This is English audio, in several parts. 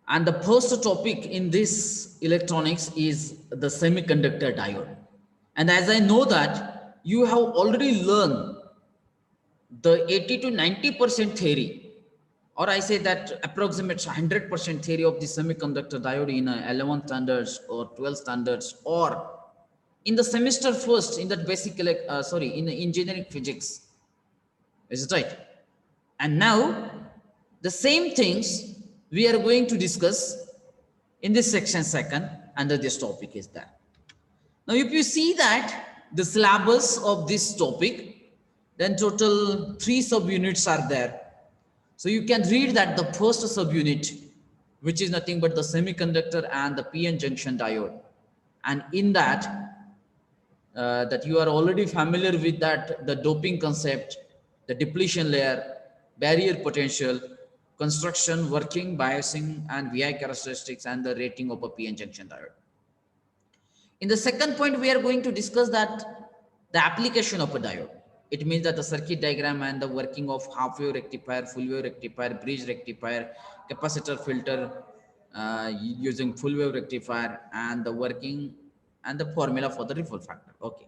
And the first topic in this electronics is the semiconductor diode. And as I know that you have already learned the 80 to 90% theory, or I say that approximates 100% theory of the semiconductor diode in 11 standards or 12 standards, or in the semester first in that basic, in the engineering physics. Is it right? And now the same things we are going to discuss in this section second under this topic is that. Now, if you see that the syllabus of this topic, then total 3 subunits are there. So you can read that the first subunit, which is nothing but the semiconductor and the PN junction diode. And in that, that you are already familiar with that, the doping concept, the depletion layer, barrier potential, construction, working, biasing, and VI characteristics, and the rating of a PN junction diode. In the second point, we are going to discuss that the application of a diode. It means that the circuit diagram and the working of half wave rectifier, full wave rectifier, bridge rectifier, capacitor filter using full wave rectifier, and the working and the formula for the ripple factor. Okay.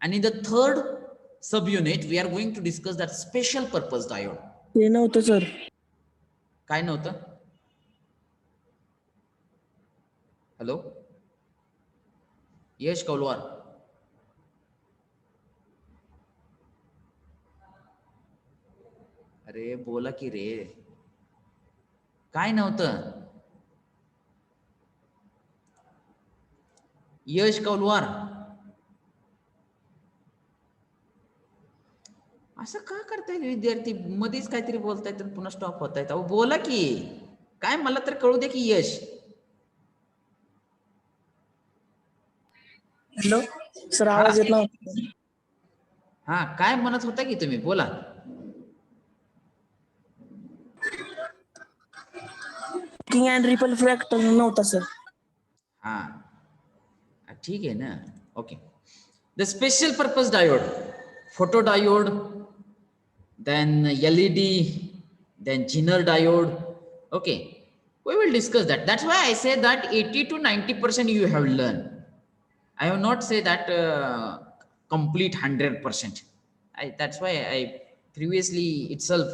And in the third subunit, we are going to discuss that special purpose diode. ते नव्हतं sir. काय नव्हतं? Hello यश कौलवार, अरे बोला की रे, काय नव्हतं? यश कौलवार, असं का करताय विद्यार्थी? मध्येच काहीतरी बोलतायत आणि पुन्हा स्टॉप होतायत. अहो बोला की, काय मला तर कळू दे की यश. हॅलो सर, आवाज येत नव्हता. हा, काय म्हणत होता की तुम्ही? बोला. किंग अँड रिपल फॅक्टर नव्हता सर. हा ठीक आहे ना. Okay. The special purpose diode, photo diode, then LED, then Zener diode. Okay, we will discuss that. That's why I say that 80 to 90% you have learned. I have not say that complete 100%. That's why I previously itself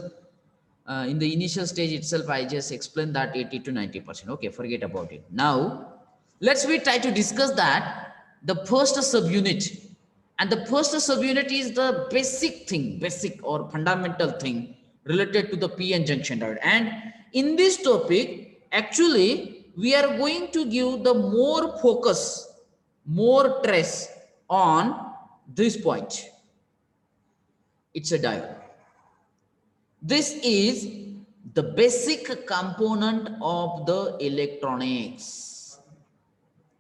in the initial stage itself I just explained that 80 to 90%. Okay, forget about it. Now let's we try to discuss that the first subunit. And the first subunit is the basic thing, basic or fundamental thing related to the PN junction diode. And in this topic, actually, we are going to give the more focus, more stress on this point. It's a diode. This is the basic component of the electronics.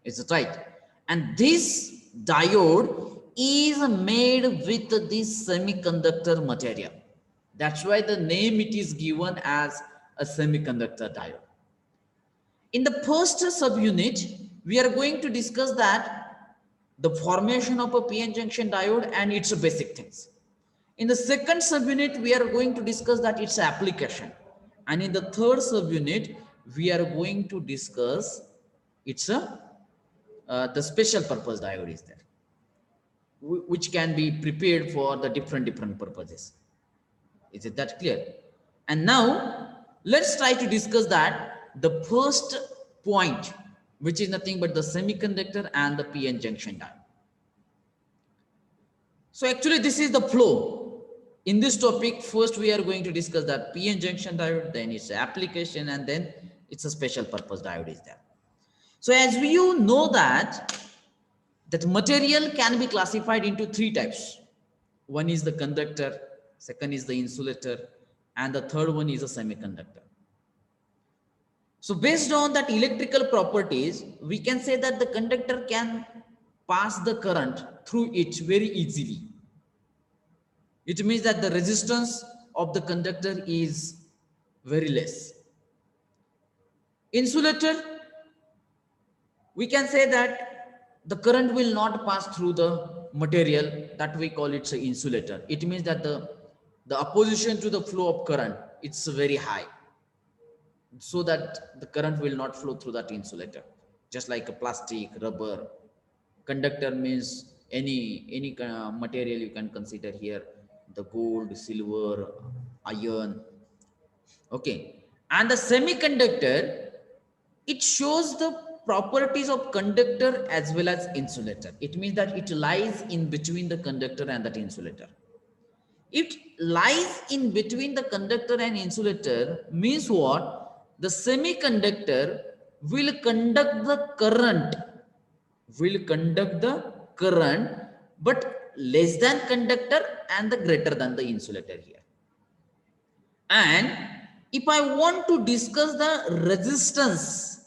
Is it right? And this diode is made with this semiconductor material. That's why the name it is given as a semiconductor diode. In the first subunit, we are going to discuss that the formation of a PN junction diode and its basic things. In the second subunit, we are going to discuss that its application. And in the third subunit, we are going to discuss its the special purpose diode is there, which can be prepared for the different purposes. Is it that clear? And now let's try to discuss that the first point, which is nothing but the semiconductor and the PN junction diode. So actually this is the flow. In this topic, first we are going to discuss that PN junction diode, then its application, and then it's a special purpose diode is there. So as you know that material can be classified into 3 types. One is the conductor, second is the insulator, and the third one is a semiconductor. So based on that electrical properties, we can say that the conductor can pass the current through it very easily. It means that the resistance of the conductor is very less. Insulator, we can say that the current will not pass through the material, that we call it an insulator. It means that the opposition to the flow of current, it's very high. so that the current will not flow through that insulator, just like a plastic, rubber. Conductor means any material you can consider here, the gold, silver, iron. Okay, and the semiconductor, it shows the properties of conductor as well as insulator. It means that it lies in between the conductor and that insulator. It lies in between the conductor and insulator means what? The semiconductor will conduct the current, but less than conductor and the greater than the insulator here. And if I want to discuss the resistance,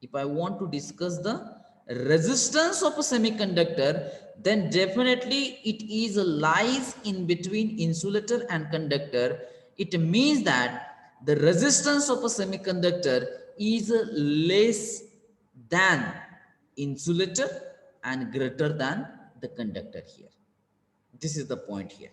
if I want to discuss the resistance of a semiconductor, then definitely it is lies in between insulator and conductor. It means that the resistance of a semiconductor is less than insulator and greater than the conductor here. This is the point here.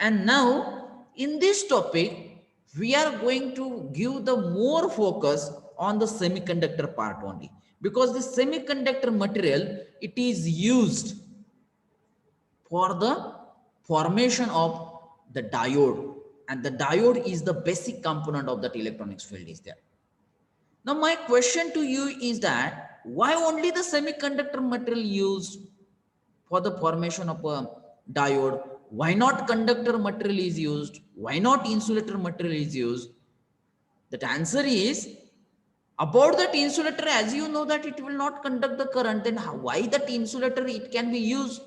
And now in this topic, we are going to give the more focus on the semiconductor part only, because the semiconductor material, it is used for the formation of the diode, and the diode is the basic component of that electronics field is there. Now my question to you is that why only the semiconductor material used for the formation of a diode? Why not conductor material is used? Why not insulator material is used? That answer is, about that insulator, as you know that it will not conduct the current, then why that insulator it can be used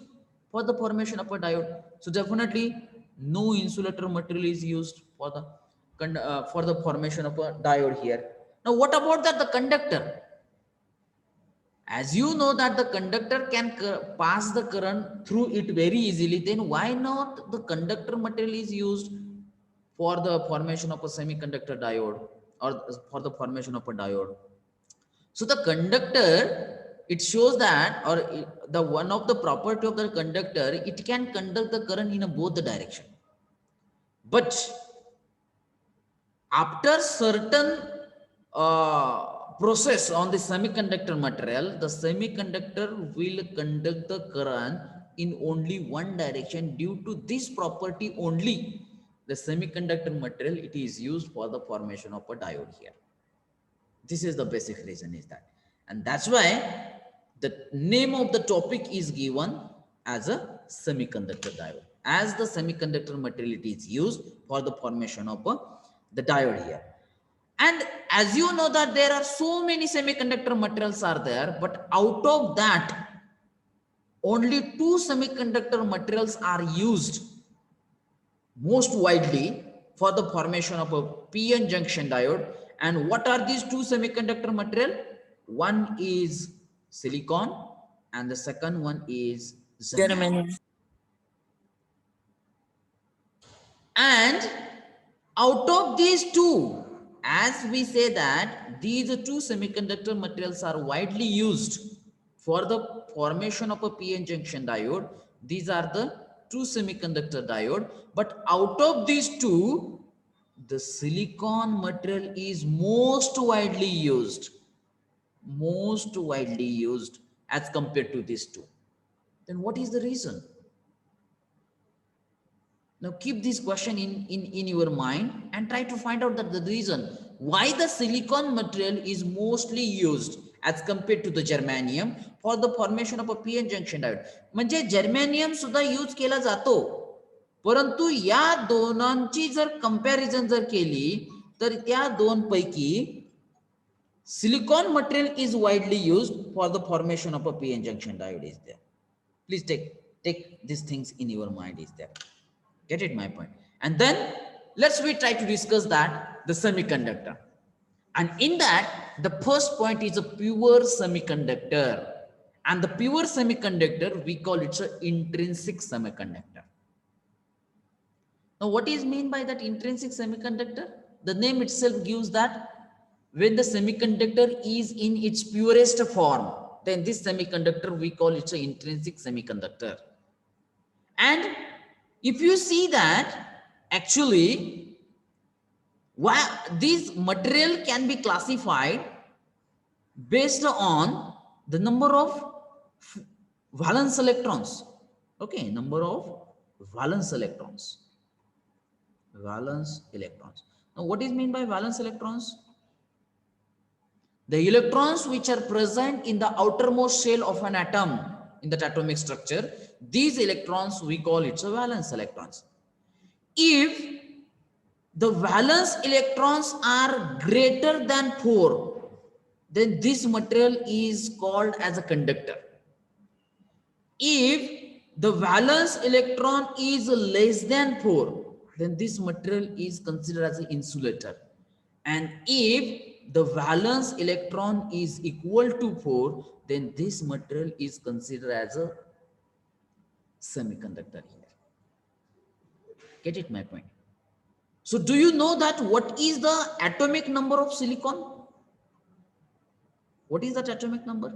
for the formation of a diode? So definitely no insulator material is used for the formation of a diode here. Now what about that the conductor? As you know that the conductor can pass the current through it very easily, then why not the conductor material is used for the formation of a semiconductor diode or for the formation of a diode? So the conductor, it shows that, or the one of the property of the conductor, it can conduct the current in both the direction. But after certain process on the semiconductor material, the semiconductor will conduct the current in only one direction. Due to this property only, the semiconductor material, it is used for the formation of a diode here. This is the basic reason is that. And that's why the name of the topic is given as a semiconductor diode, as the semiconductor material is used for the formation of the diode here. And as you know that there are so many semiconductor materials are there, but out of that, only two semiconductor materials are used most widely for the formation of a PN junction diode. And what are these two semiconductor material? One is silicon and the second one is germanium. Germany. And out of these two, as we say that these two semiconductor materials are widely used for the formation of a PN junction diode. These are the two semiconductor diode, but out of these two, the silicon material is most widely used as compared to these two. Then what is the reason? Now keep this question in your mind and try to find out that the reason why the silicon material is mostly used as compared to the germanium for the formation of a PN junction diode. म्हणजे germanium सुद्धा use केला जातो, परंतु या दोनांची जर comparison जर केली तर त्या दोन पैकी silicon material is widely used for the formation of a PN junction diode is there. Please take these things in your mind is there. Get it my point? And then we try to discuss that the semiconductor. And in that, the first point is a pure semiconductor. And the pure semiconductor, we call it an intrinsic semiconductor. Now, what is mean by that intrinsic semiconductor? The name itself gives that when the semiconductor is in its purest form, then this semiconductor, we call it an intrinsic semiconductor. And if you see that, actually, Why these material can be classified based on the number of valence electrons. Okay, number of valence electrons. Valence electrons. Now, what is mean by valence electrons? The electrons which are present in the outermost shell of an atom in that atomic structure, these electrons we call it a valence electrons. If the valence electrons are greater than 4, then this material is called as a conductor. If the valence electron is less than 4, then this material is considered as an insulator. And if the valence electron is equal to 4, then this material is considered as a semiconductor here. Get it my point? So do you know that what is the atomic number of silicon? What is that atomic number?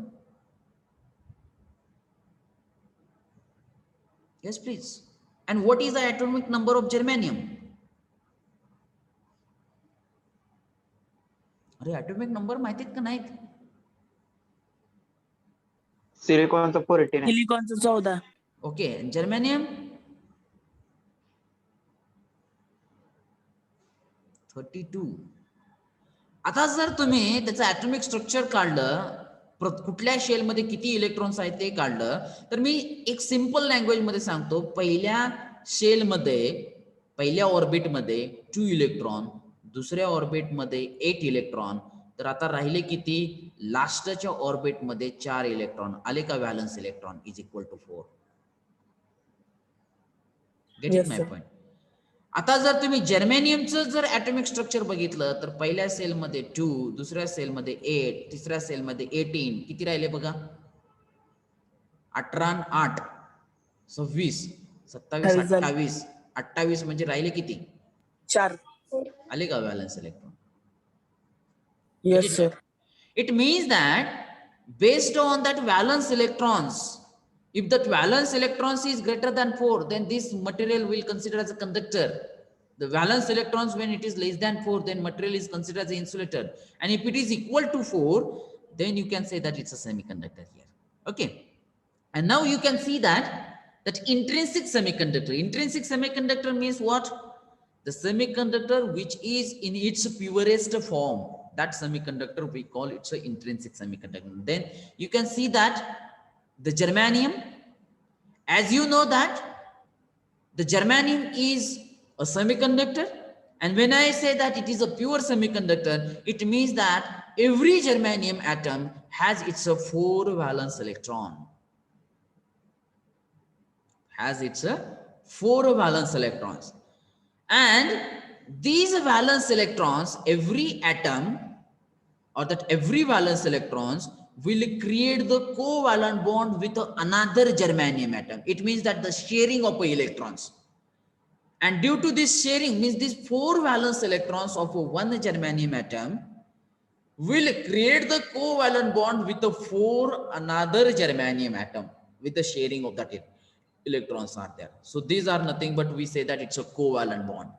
Yes, please. And what is the atomic number of germanium? अरे atomic number माहिती आहेत का नाहीत? सिलिकॉनचं 14 आहे. सिलिकॉनचं 14. Okay, germanium 32. आता जर तुम्ही त्याचं ॲटॉमिक स्ट्रक्चर काढलं, कुठल्या शेल मध्ये किती इलेक्ट्रॉन्स आहेत ते काढलं, तर मी एक सिंपल लँग्वेज मध्ये सांगतो. पहिल्या शेल मध्ये, पहिल्या ऑर्बिट मध्ये 2 इलेक्ट्रॉन, दुसऱ्या ऑर्बिट मध्ये 8 इलेक्ट्रॉन. तर आता राहिले किती? लास्टच्या ऑर्बिट मध्ये 4 इलेक्ट्रॉन आले का? Valence electron is equal to 4. Get it my point? आता जर तुम्ही जर्मेनियमचं जर ॲटॉमिक स्ट्रक्चर बघितलं, तर पहिल्या सेल मध्ये 2, दुसऱ्या सेल मध्ये 8, तिसऱ्या सेल मध्ये 18. किती राहिले बघा? 18 आणि 8 26, 27, 28. 28 म्हणजे राहिले किती? 4. आले का valence electron? Yes sir. It means that based on that valence electrons, if that valence electrons is greater than 4, then this material will consider as a conductor. The valence electrons, when it is less than 4, then material is considered as an insulator. And if it is equal to 4, then you can say that it's a semiconductor here. Okay. And now you can see that intrinsic semiconductor. Intrinsic semiconductor means what? The semiconductor which is in its purest form. That semiconductor we call it's an intrinsic semiconductor. Then you can see that the germanium, as you know that the germanium is a semiconductor, and when I say that it is a pure semiconductor, it means that every germanium atom has its 4 valence electron. Has its 4 valence electrons, and these valence electrons, every atom or that every valence electrons will create the covalent bond with another germanium atom. It means that the sharing of electrons, and due to this sharing, means these 4 valence electrons of one germanium atom will create the covalent bond with the 4 another germanium atom with the sharing of that electrons are there. So these are nothing but we say that it's a covalent bond.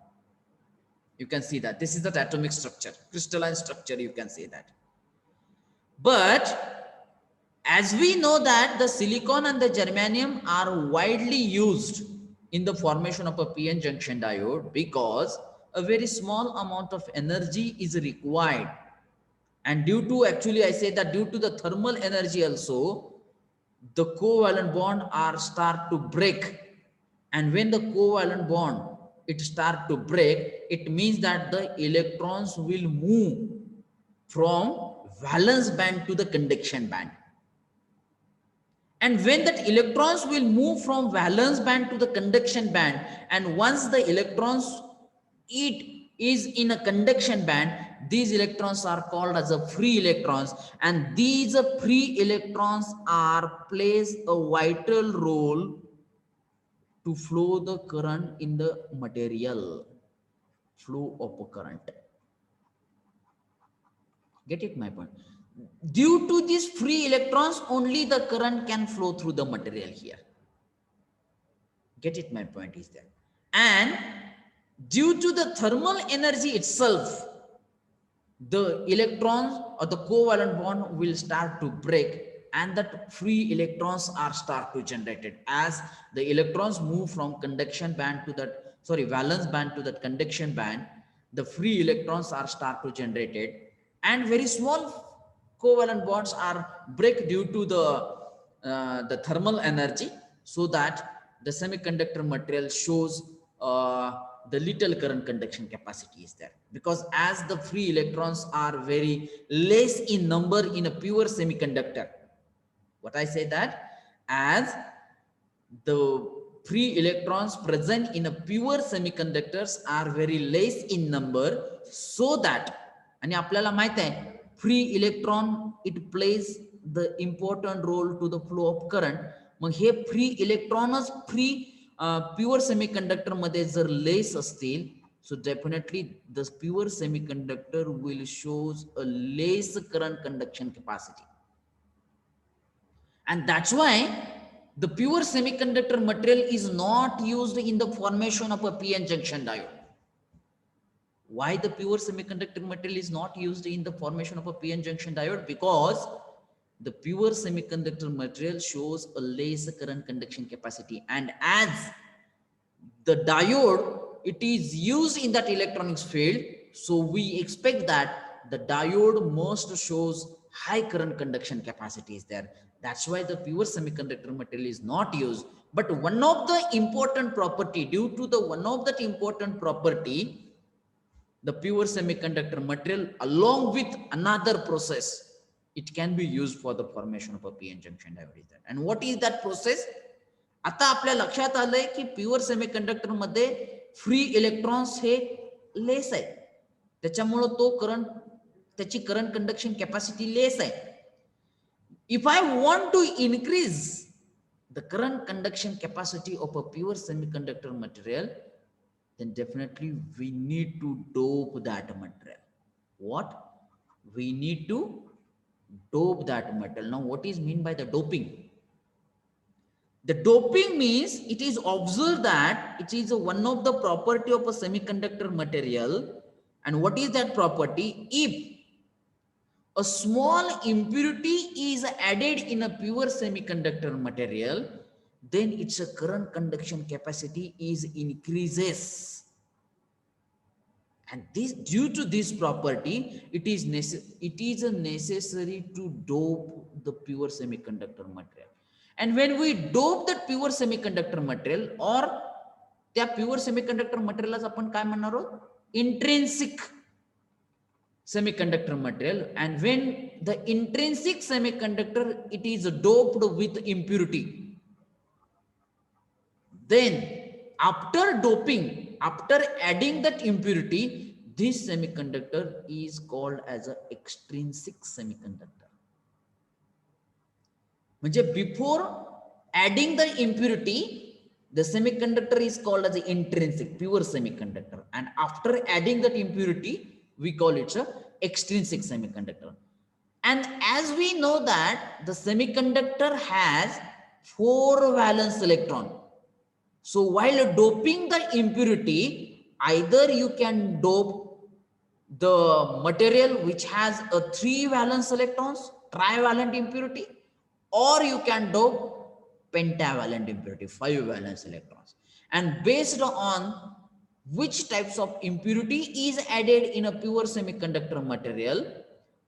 You can see that this is the atomic structure, crystalline structure, you can say that. But as we know that the silicon and the germanium are widely used in the formation of a PN junction diode, because a very small amount of energy is required, and due to, actually I say that due to the thermal energy also, the covalent bond are start to break. And when the covalent bond it start to break, it means that the electrons will move from valence band to the conduction band. And when that electrons will move from valence band to the conduction band, and once the electrons it is in a conduction band, these electrons are called as a free electrons, and these free electrons are plays a vital role to flow the current in the material, flow of a current. Get it my point? Due to these free electrons, only the current can flow through the material here. Get it my point is there. And due to the thermal energy itself, the electrons or the covalent bond will start to break, and that free electrons are start to generated as the electrons move from conduction band to that, sorry, valence band to that conduction band. The free electrons are start to generated, and very small covalent bonds are break due to the thermal energy, so that the semiconductor material shows the little current conduction capacity is there, because as the free electrons are very less in number in a pure semiconductor. What I say that, as the free electrons present in a pure semiconductors are very less in number, so that, आणि आपल्याला माहित आहे free electron it plays the important role to the flow of current. मग हे free इलेक्ट्रॉनच free pure semiconductor मध्ये जर less असतील, so definitely the pure semiconductor will shows a less current conduction capacity, and that's why the pure semiconductor material is not used in the formation of a p-n junction diode. Why the pure semiconductor material is not used in the formation of a p-n junction diode? Because the pure semiconductor material shows a less current conduction capacity, and as the diode it is used in that electronics field, so we expect that the diode must shows high current conduction capacity is there. That's why the pure semiconductor material is not used. But one of the important property, due to the one of that important property, the pure semiconductor material along with another process, it can be used for the formation of a p-n junction diode is there. And what is that process? आता आपल्या लक्षात आलंय की pure semiconductor मध्ये free electrons हे less आहे, त्याच्यामुळे तो करंट, त्याची करंट कंडक्शन कॅपॅसिटी लेस आहे. If I want to increase the current conduction capacity of a pure semiconductor material, then definitely we need to dope that material. What? We need to dope that material. Now, what is mean by the doping? The doping means it is observed that it is one of the property of a semiconductor material. And what is that property? If a small impurity is added in a pure semiconductor material, then its current conduction capacity is increases. And this, due to this property, it is necessary to dope the pure semiconductor material. And when we dope that pure semiconductor material, or त्या pure semiconductor material आपण काय म्हणणार आहोत, intrinsic semiconductor material. And when the intrinsic semiconductor it is doped with impurity, then after doping, after adding that impurity, this semiconductor is called as an extrinsic semiconductor. म्हणजे before adding the impurity, the semiconductor is called as an intrinsic pure semiconductor, and after adding that impurity we call it a extrinsic semiconductor. And as we know that the semiconductor has 4 valence electron, so while doping the impurity, either you can dope the material which has a 3 valence electrons, trivalent impurity, or you can dope pentavalent impurity, 5 valence electrons. And based on which types of impurity is added in a pure semiconductor material,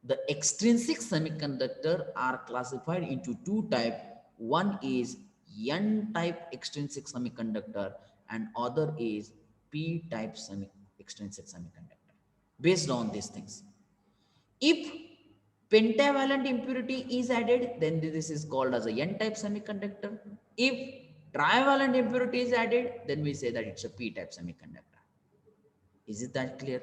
the extrinsic semiconductor are classified into 2 types. One is N-type extrinsic semiconductor and other is P-type extrinsic semiconductor. Based on these things, if pentavalent impurity is added, then this is called as a N-type semiconductor. If trivalent impurity is added, then we say that it's a P-type semiconductor. Is it that clear?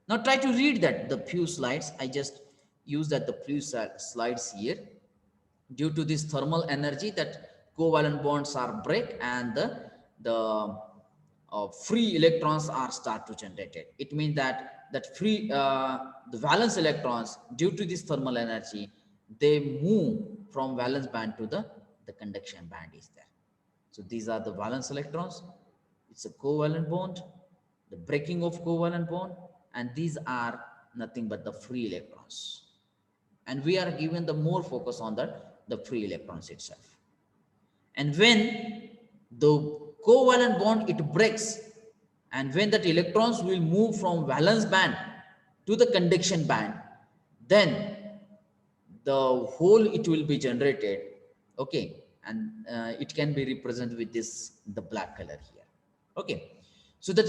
Now try to read that, the few slides. I just used that the few slides here. Due to this thermal energy, that covalent bonds are break and the free electrons are start to generated. It means that free the valence electrons, due to this thermal energy, they move from valence band to the conduction band is there. So these are the valence electrons. It's a covalent bond. the breaking of covalent bond, and these are nothing but the free electrons. And we are given the more focus on the free electrons itself. And when the covalent bond it breaks, and when that electrons will move from valence band to the conduction band, then the hole it will be generated, okay, and it can be represented with this the black color here, okay. So that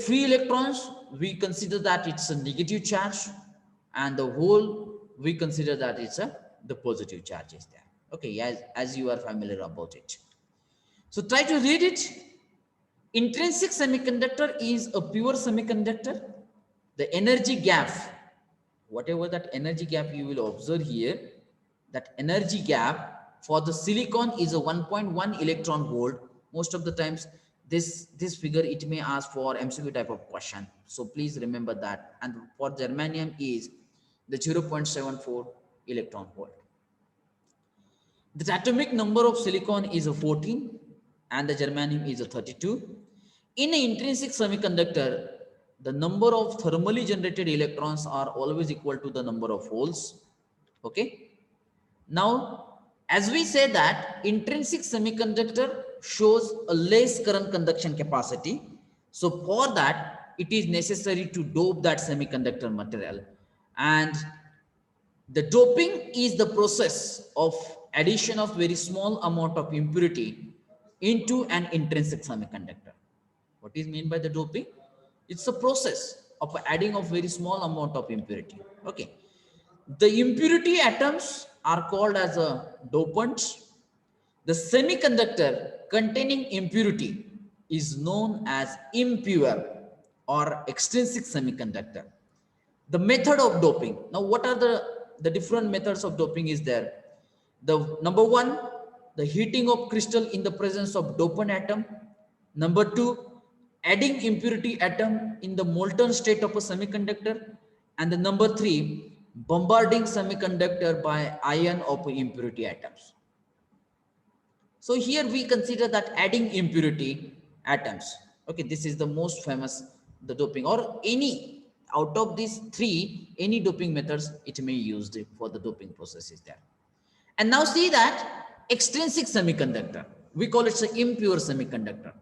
free electrons, we consider that it's a negative charge, and the hole we consider that it's the positive charge is there, okay, as you are familiar about it. So try to read it. Intrinsic semiconductor is a pure semiconductor. The energy gap, whatever that energy gap you will observe here, that energy gap for the silicon is a 1.1 electron volt. Most of the times this figure it may ask for MCQ type of question, so please remember that. And for germanium is the 0.74 electron volt. The atomic number of silicon is a 14 and the germanium is a 32. In an intrinsic semiconductor, the number of thermally generated electrons are always equal to the number of holes. Okay. Now, as we say that intrinsic semiconductor shows a less current conduction capacity. So for that, it is necessary to dope that semiconductor material. And the doping is the process of addition of very small amount of impurity into an intrinsic semiconductor. What is meant by the doping? It's a process of adding of very small amount of impurity. Okay. The impurity atoms are called as a dopants. The semiconductor containing impurity is known as impure or extrinsic semiconductor. The method of doping. Now, what are the different methods of doping is there? The number one, the heating of crystal in the presence of dopant atom. Number two, adding impurity atom in the molten state of a semiconductor. And the number three, bombarding semiconductor by ion of impurity atoms. So here we consider that adding impurity atoms. Okay, this is the most famous, the doping, or any out of these three, any doping methods it may be used for the doping process is there. And now see that extrinsic semiconductor, we call it an impure semiconductor.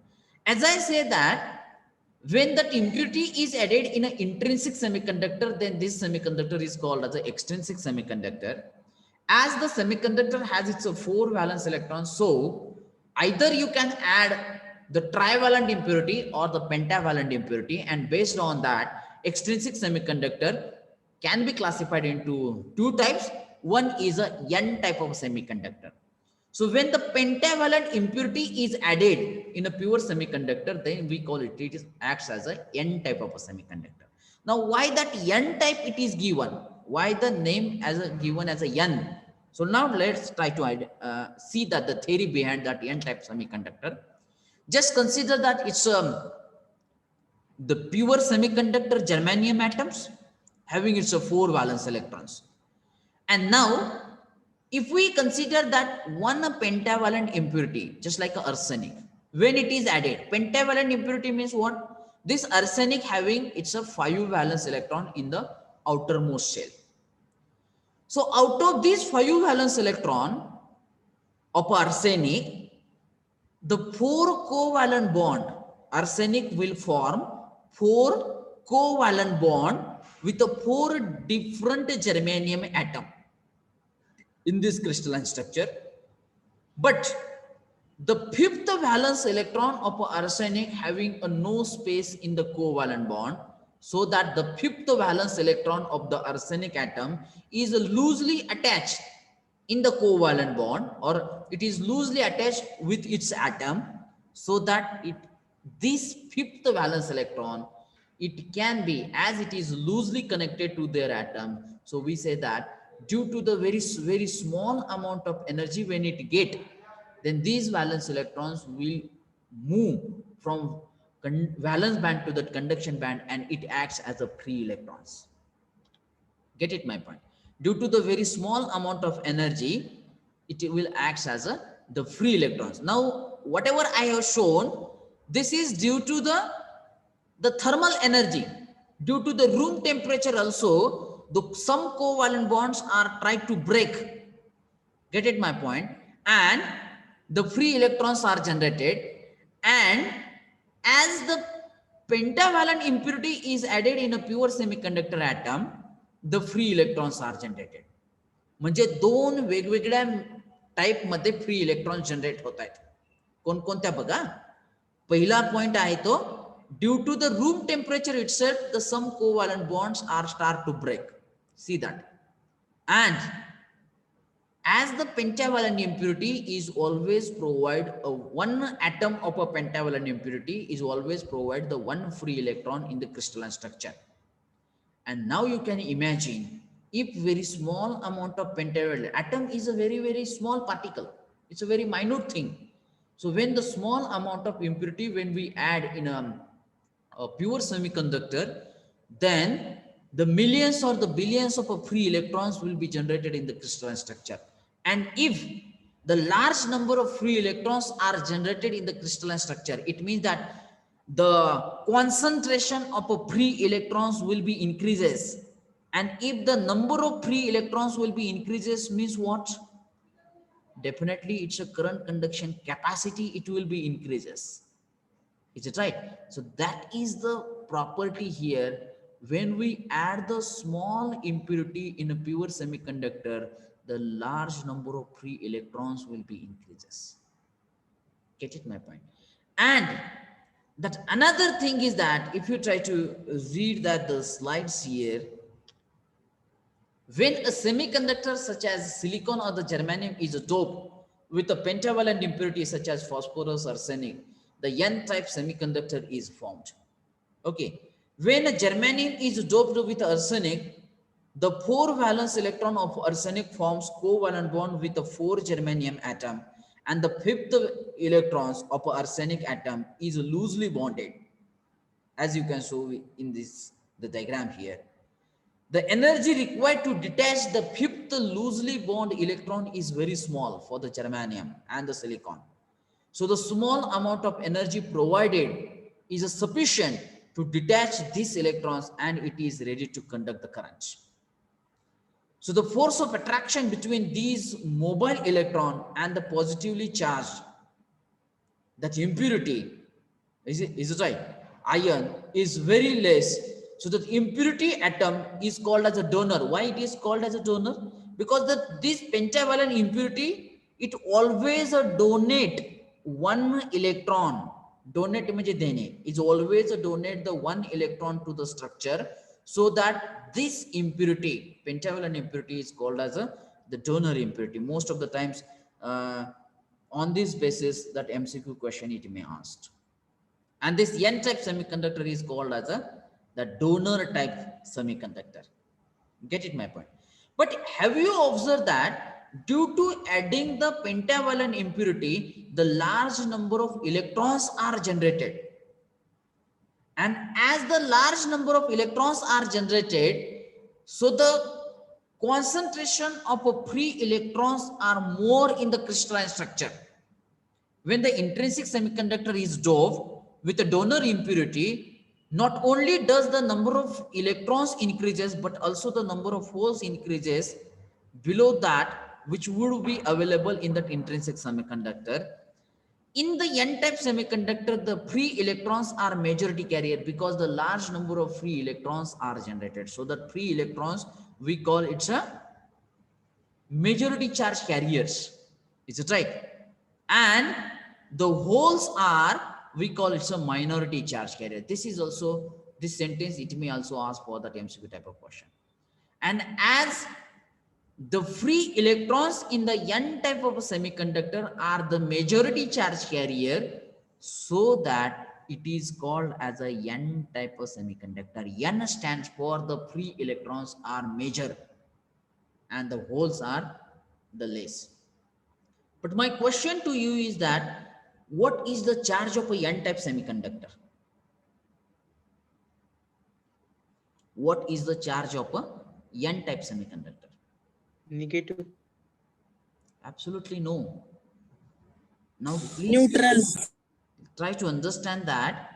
As I say that when that impurity is added in an intrinsic semiconductor, then this semiconductor is called as an extrinsic semiconductor. As the semiconductor has its 4 valence electrons, so either you can add the trivalent impurity or the pentavalent impurity, and based on that, extrinsic semiconductor can be classified into 2 types. One is a N type of semiconductor. So when the pentavalent impurity is added in a pure semiconductor, then we call it, it acts as a N type of a semiconductor. Now, why that N type it is given? Why the name as a given as a N? So now let's try to see that the theory behind that N type semiconductor. Just consider that it's the pure semiconductor germanium atoms having its 4 valence electrons. And now, if we consider that one pentavalent impurity, just like arsenic, when it is added, pentavalent impurity means what? This arsenic having its 5 valence electron in the outermost shell. So out of these 5 valence electron of arsenic, the 4 covalent bond, arsenic will form 4 covalent bond with a 4 different germanium atom in this crystalline structure. But the 5th valence electron of arsenic having a no space in the covalent bond, so that the 5th valence electron of the arsenic atom is loosely attached in the covalent bond, or it is loosely attached with its atom, so that this 5th valence electron, it can be, as it is loosely connected to their atom, so we say that due to the very small amount of energy when it get, then these valence electrons will move from valence band to the conduction band, and it acts as a free electrons. Get it my point? Due to the very small amount of energy, it will act as the free electrons. Now, whatever I have shown, this is due to the the thermal energy due to the room temperature also, some covalent bonds are tried to break. Get it my point? And the free electrons are generated, and as the pentavalent impurity is added in a pure semiconductor atom, the free electrons are generated. म्हणजे दोन वेगवेगळ्या type मध्ये free electron generate होत आहेत. कोणकोणत्या बघा. पहिला point आहे तो, due to the room temperature itself the some covalent bonds are start to break. See that. And as the pentavalent impurity is always provide one atom of a pentavalent impurity is always provide the one free electron in the crystalline structure. And now you can imagine, if very small amount of pentavalent atom is a very small particle, it's a very minute thing. So when the small amount of impurity, when we add in a pure semiconductor, then the millions or the billions of free electrons will be generated in the crystalline structure. And if the large number of free electrons are generated in the crystalline structure, it means that the concentration of free electrons will be increases. And if the number of free electrons will be increases, means what? Definitely it's a current conduction capacity, it will be increases. Is it right? So that is the property here. When we add the small impurity in a pure semiconductor, the large number of free electrons will be increases. Get it my point? And that another thing is that if you try to read that the slides here, when a semiconductor such as silicon or the germanium is doped with a pentavalent impurity such as phosphorus or arsenic, the N-type semiconductor is formed. Okay. When a germanium is doped with arsenic, the 4 valence electron of arsenic forms covalent bond with the 4 germanium atom, and the 5th electrons of arsenic atom is loosely bonded, as you can show in this the diagram here. The energy required to detach the 5th loosely bond electron is very small for the germanium and the silicon. So the small amount of energy provided is sufficient to detach these electrons, and it is ready to conduct the current. So the force of attraction between these mobile electron and the positively charged, that impurity, is it right, ion, is very less. So the impurity atom is called as a donor. Why it is called as a donor? Because this pentavalent impurity, it always donate one electron. Donate म्हणजे देणे, is always donate the one electron to the structure, so that this impurity, pentavalent impurity, is called as the donor impurity. Most of the times on this basis that MCQ question it may asked. And this N-type semiconductor is called as the donor type semiconductor. Get it my point? But have you observed that due to adding the pentavalent impurity, the large number of electrons are generated? And as the large number of electrons are generated, so the concentration of free electrons are more in the crystalline structure. When the intrinsic semiconductor is doped with a donor impurity, not only does the number of electrons increases, but also the number of holes increases below that which would be available in that intrinsic semiconductor. In the N-type semiconductor, the free electrons are majority carrier because the large number of free electrons are generated. So the free electrons, we call it a majority charge carriers. Is it right? And the holes are, we call it a minority charge carrier. This is also, this sentence, it may also ask for that MCQ type of question. And as the free electrons in the N type of a semiconductor are the majority charge carrier, so that it is called as a N type of semiconductor. N stands for the free electrons are major and the holes are the less. But my question to you is that what is the charge of a N type semiconductor? What is the charge of a N type semiconductor? Negative. Absolutely no. Now please Neutral. try to understand that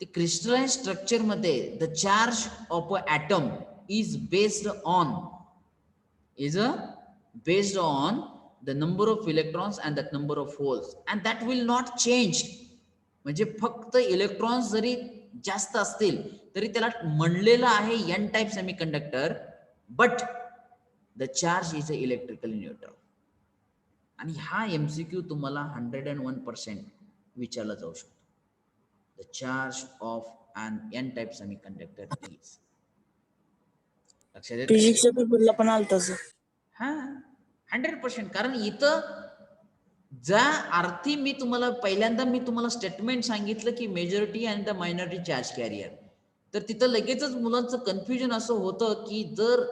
the crystalline structure मध्ये the charge of an atom is based on the number of electrons and that number of holes, and that will not change. म्हणजे फक्त electrons जरी जास्त असतील तरी त्याला म्हणलेलं आहे n type semiconductor, but the charge is a electrically neutral. आणि हा एमसीक्यू तुम्हाला 101% विचारला जाऊ शकतो. The charge of an n type semiconductor is. लक्षात येतं? फिजिक्सच्या पेपरला पण आलता सर. हा 100%. कारण इथं ज्या अर्थी मी तुम्हाला स्टेटमेंट सांगितलं की majority and the minority charge carrier, तर तिथं लगेचच मुलांचं कन्फ्युजन असं होतं की जर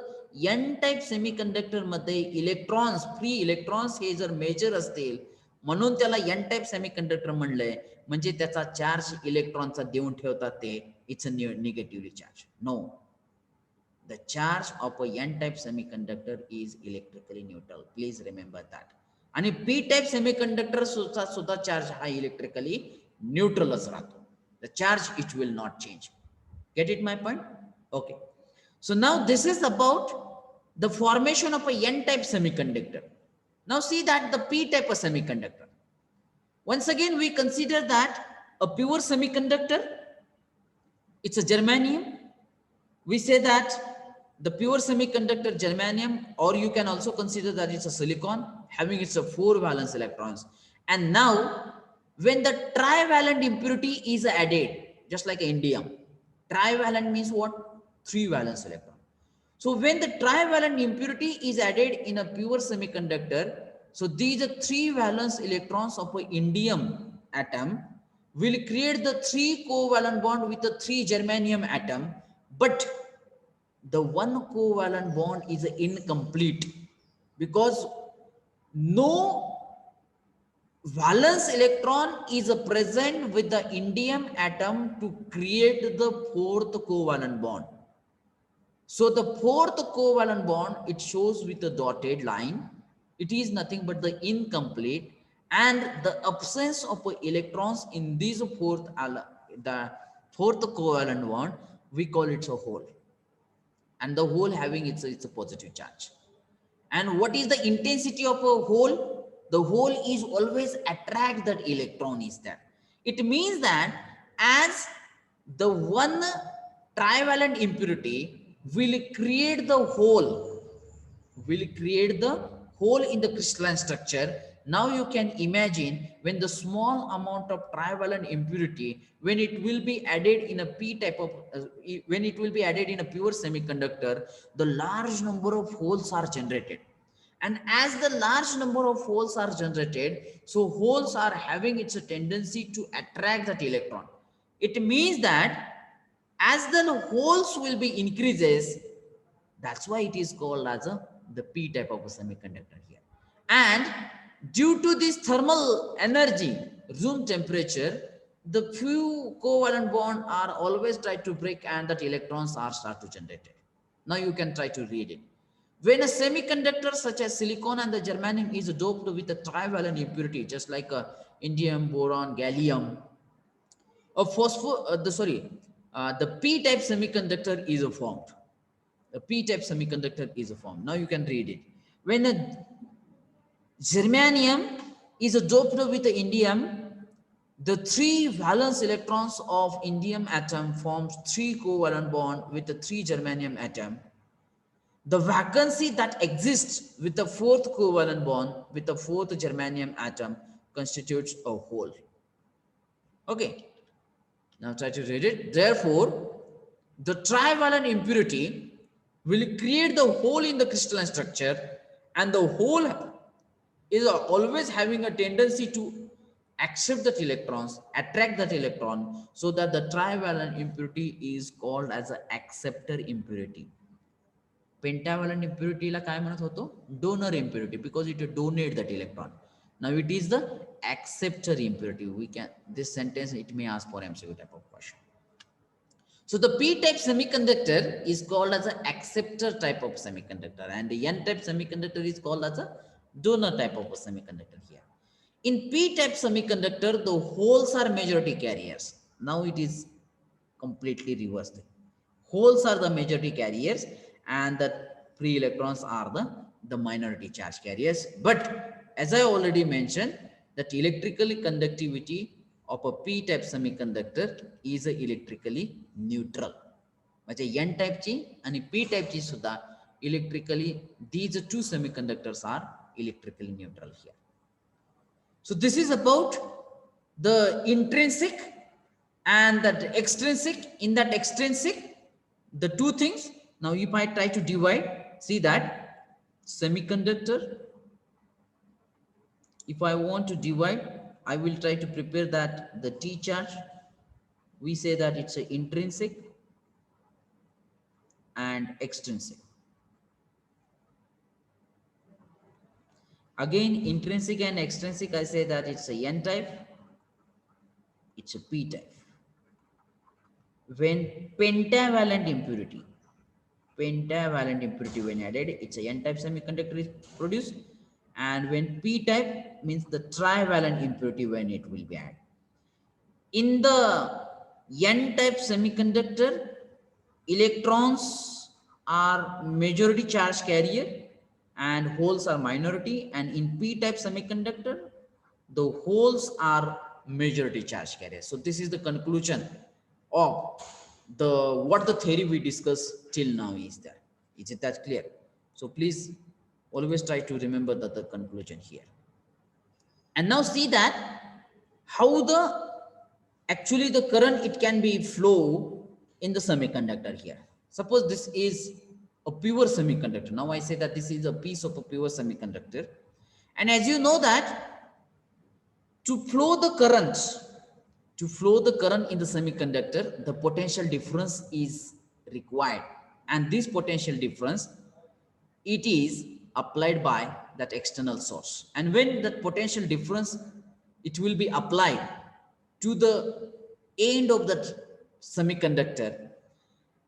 एन टाइप सेमीकंडक्टर मध्ये इलेक्ट्रॉन्स, फ्री इलेक्ट्रॉन्स हे जर मेजर असतील म्हणून त्याला एन टाइप सेमीकंडक्टर म्हणलंय, म्हणजे त्याचा चार्ज इलेक्ट्रॉनचा देऊन ठेवतात ते it's a negatively charge. No, the charge of a n-type semiconductor is electrically neutral. Please remember that. आणि p-type semiconductor सुद्धा charge हा electrically neutral राहतो. The charge it will not change. Get it my point? Okay. So now this is about the formation of a n-type semiconductor. Now see that the p-type of semiconductor. Once again we consider that a pure semiconductor, it's a germanium. We say that the pure semiconductor germanium, or you can also consider that it's a silicon having its 4 valence electrons. And now when the trivalent impurity is added, just like indium, trivalent means what? 3 valence electron. So when the trivalent impurity is added in a pure semiconductor, so these 3 valence electrons of an indium atom will create the 3 covalent bond with the 3 germanium atom, but the 1 covalent bond is incomplete because no valence electron is present with the indium atom to create the 4th covalent bond. So the 4th covalent bond, it shows with the dotted line. It is nothing but the incomplete, and the absence of electrons in this 4th covalent bond, we call it a hole. And the hole having it's a positive charge. And what is the intensity of a hole? The hole is always attract that electron is there. It means that as the one trivalent impurity will create the hole in the crystalline structure. Now you can imagine when the small amount of trivalent impurity, when it will be added in a when it will be added in a pure semiconductor, the large number of holes are generated. And as the large number of holes are generated, so holes are having its tendency to attract that electron. It means that as the holes will be increases, that's why it is called as the p type of a semiconductor here. And due to this thermal energy, room temperature, the few covalent bonds are always try to break and that electrons are start to generate it. Now you can try to read it. When a semiconductor such as silicon and the germanium is doped with a trivalent impurity, just like indium, boron, gallium, a the p-type semiconductor is formed. The p-type semiconductor is formed. Now you can read it. When a germanium is doped with the indium, the 3 valence electrons of indium atom forms 3 covalent bond with the 3 germanium atom. The vacancy that exists with the 4th covalent bond with the 4th germanium atom constitutes a hole. Okay. Now try to read it. Therefore, the trivalent impurity will create the hole in the crystalline structure, and the hole is always having a tendency to accept that electrons, attract that electron, so that the trivalent impurity is called as an acceptor impurity. Pentavalent impurity ला काय म्हणत होतो? Donor impurity, because it donate that electron. Now it is the acceptor impurity. This sentence it may ask for MCQ type of question. So the p-type semiconductor is called as an acceptor type of semiconductor, and the n-type semiconductor is called as a donor type of a semiconductor here. In p-type semiconductor, the holes are majority carriers. Now it is completely reverse thing. Holes are the majority carriers and the free electrons are the minority charge carriers. But as I already mentioned, that electrical conductivity of a p-type semiconductor is electrically neutral. म्हणजे n type ची आणि p type ची सुद्धा electrically, these two semiconductors are electrically neutral here. So this is about the intrinsic and that extrinsic. In that extrinsic, the two things. Now if I try to divide, see that semiconductor, if I want to divide, I will try to prepare that the T charge, we say that it's an intrinsic and extrinsic. Again, intrinsic and extrinsic, I say that it's a n type, it's a p type. When pentavalent impurity when added, it's a n type semiconductor is produced, and when p type means the trivalent impurity when it will be added. In the n type semiconductor, electrons are majority charge carrier and holes are minority, and in p type semiconductor the holes are majority charge carrier. So this is the conclusion of the what the theory we discussed till now is there. Is it that clear? So please always try to remember the conclusion here. And now see that how the actually the current it can be flow in the semiconductor here. Suppose this is a pure semiconductor. Now I say that this is a piece of a pure semiconductor, and as you know that to flow the current in the semiconductor, the potential difference is required, and this potential difference, it is applied by that external source. And when that potential difference, it will be applied to the end of that semiconductor,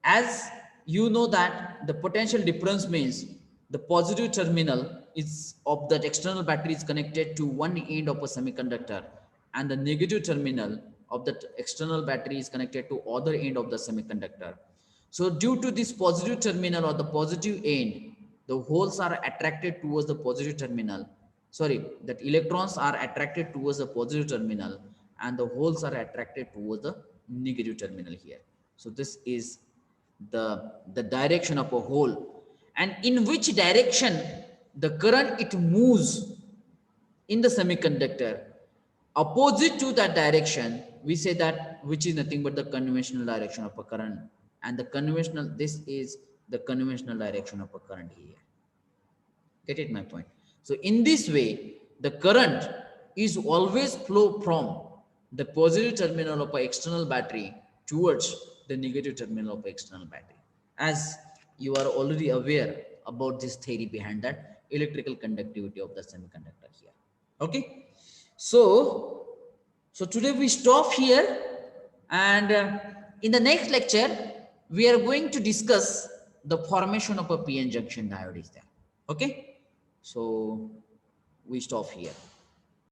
as you know that the potential difference means the positive terminal is of that external battery is connected to one end of a semiconductor, and the negative terminal of that external battery is connected to other end of the semiconductor. So due to this positive terminal or the positive end, the holes are attracted towards the positive terminal. Sorry, that electrons are attracted towards the positive terminal and the holes are attracted towards the negative terminal here. So this is the direction of a hole, and in which direction the current it moves in the semiconductor, opposite to that direction, we say that which is nothing but the conventional direction of a current, and the conventional, this is the conventional direction of a current here. Get it my point? So in this way, the current is always flow from the positive terminal of an external battery towards the negative terminal of external battery, as you are already aware about this theory behind that electrical conductivity of the semiconductor here. Okay, so today we stop here, and in the next lecture we are going to discuss the formation of a p-n junction diode is there. Okay, so we stop here.